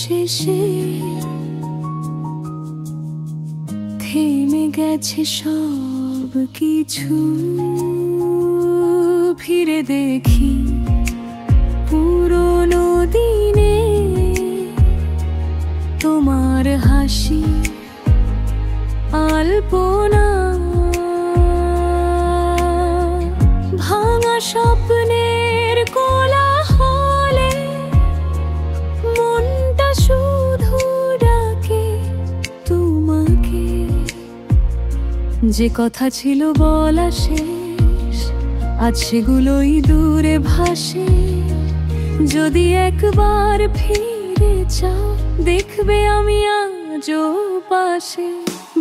শেষে থেমে গেছে সব কিছু। ফিরে দেখি পুরনো দিনে তোমার হাসি আলপনা, ভাঙা স্বপ্নের কোলাহলে মনটা শুধু ডাকে তোমাকে। যে কথা ছিল বলা শেষ, আজ সেগুলোই দূরে ভাসে। যদি একবার ফিরে যাও, দেখবে আমি আজও পাশে।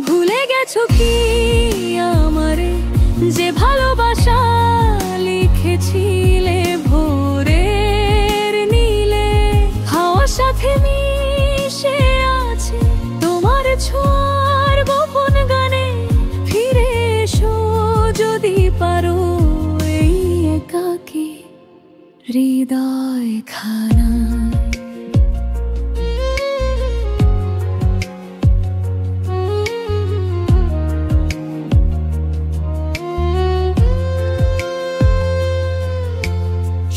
ভুলে গেছো কি আমারে, যে ভালোবাসা লিখেছিলে ভোরের নীলে। হাওয়ার সাথে মিশে আছে তোমার ছোঁয়ার গোপন গানে। ফিরে এসো যদি পারো এই একাকী হৃদয় খানা।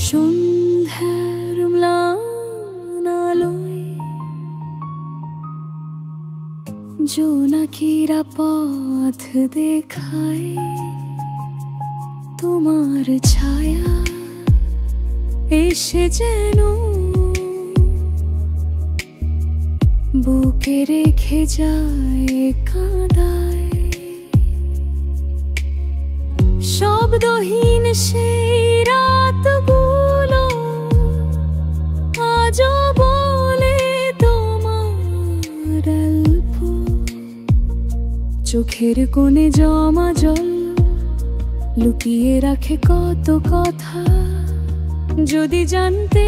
সন্ধ্যার ম্লান আলোয় জোনাকিরা পথ দেখায়, তোমার ছায়া এসে যেন বুকে রেখে যায় কাঁদায়। শব্দহীন সেই রাতগুলো আজও বলে তোমার অল্প। চোখের কোণে জমা জল লুকিয়ে রাখে কত কথা। যদি জানতে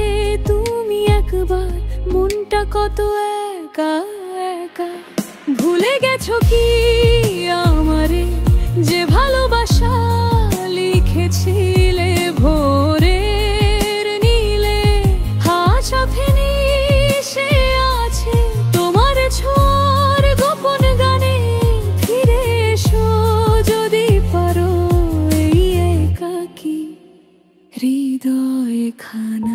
তুমি একবার মনটা কত একা একা। ভুলে গেছো কি আমারে, যে ভালোবাসা লিখেছিলে ভোরের নীলে। হাওয়ার সাথে মিশে আছে তোমার ছোঁয়ার গোপন গানে। ফিরে এসো যদি পারো এই একাকী হৃদয় খানা।